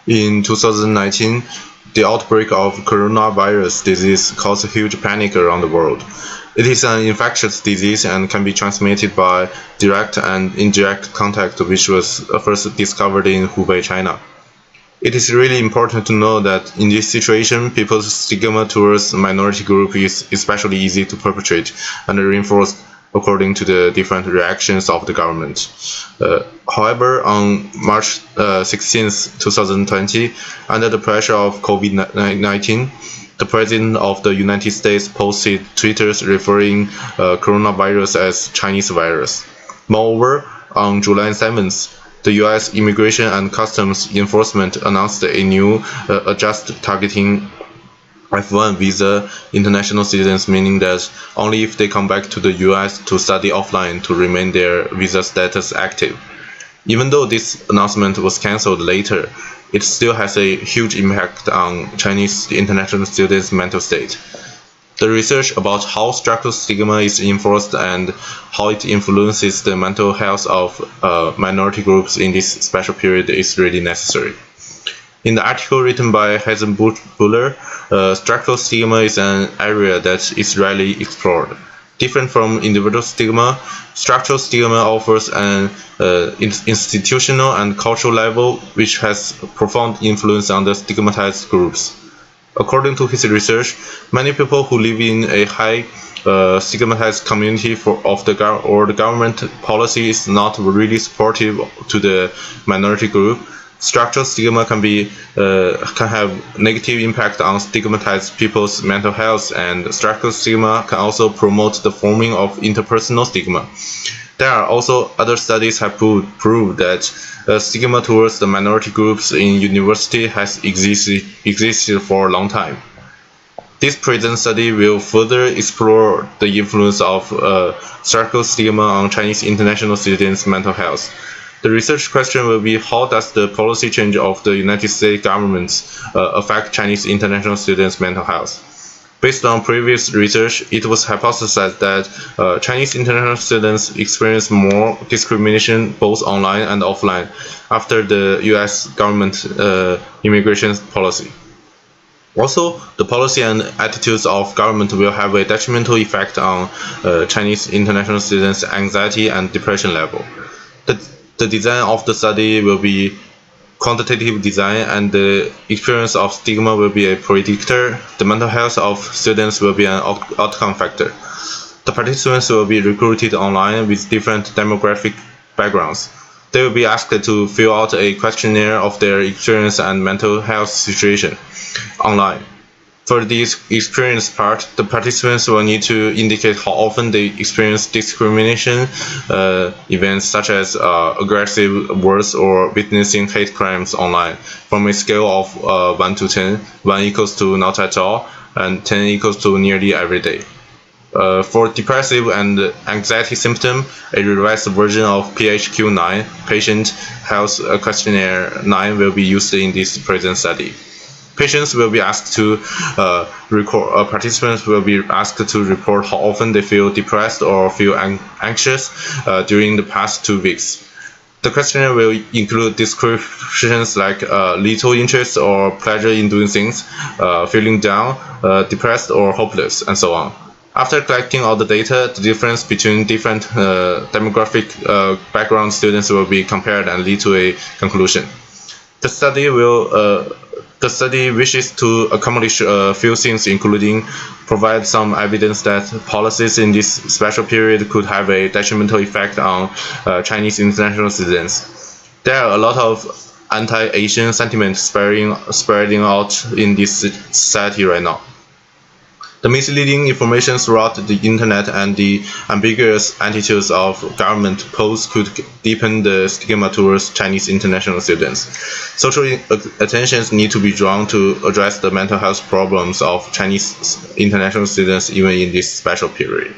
In 2019, the outbreak of coronavirus disease caused a huge panic around the world. It is an infectious disease and can be transmitted by direct and indirect contact, which was first discovered in Hubei, China. It is really important to know that in this situation, people's stigma towards minority group is especially easy to perpetrate and reinforced according to the different reactions of the government. However, on March 16, 2020, under the pressure of COVID-19, the President of the United States posted Twitters referring coronavirus as Chinese virus. Moreover, on July 7th, the U.S. Immigration and Customs Enforcement announced a new adjust targeting F1 visa international citizens, meaning that only if they come back to the U.S. to study offline to remain their visa status active. Even though this announcement was cancelled later, it still has a huge impact on Chinese international students' mental state. The research about how structural stigma is enforced and how it influences the mental health of minority groups in this special period is really necessary. In the article written by Buller, structural stigma is an area that is rarely explored. Different from individual stigma, structural stigma offers an institutional and cultural level which has profound influence on the stigmatized groups. According to his research, many people who live in a high stigmatized community the government policy is not really supportive to the minority group. Structural stigma can have negative impact on stigmatized people's mental health, and structural stigma can also promote the forming of interpersonal stigma. There are also other studies have proved that stigma towards the minority groups in university has existed for a long time. This present study will further explore the influence of structural stigma on Chinese international students' mental health. The research question will be, how does the policy change of the United States government affect Chinese international students' mental health? Based on previous research, it was hypothesized that Chinese international students experience more discrimination both online and offline after the U.S. government immigration policy. Also, the policy and attitudes of government will have a detrimental effect on Chinese international students' anxiety and depression level. The design of the study will be quantitative design, and the experience of stigma will be a predictor. The mental health of students will be an outcome factor. The participants will be recruited online with different demographic backgrounds. They will be asked to fill out a questionnaire of their experience and mental health situation online. For this experience part, the participants will need to indicate how often they experience discrimination events such as aggressive words or witnessing hate crimes online from a scale of 1 to 10, 1 equals to not at all, and 10 equals to nearly every day. For depressive and anxiety symptom, a revised version of PHQ-9, Patient Health Questionnaire 9, will be used in this present study. Patients will be asked to participants will be asked to report how often they feel depressed or feel anxious during the past 2 weeks. The questionnaire will include descriptions like little interest or pleasure in doing things, feeling down, depressed or hopeless, and so on. After collecting all the data, the difference between different demographic background students will be compared and lead to a conclusion. The study wishes to accomplish a few things, including provide some evidence that policies in this special period could have a detrimental effect on Chinese international students. There are a lot of anti-Asian sentiment spreading out in this society right now. The misleading information throughout the internet and the ambiguous attitudes of government could deepen the stigma towards Chinese international students. Social attentions need to be drawn to address the mental health problems of Chinese international students even in this special period.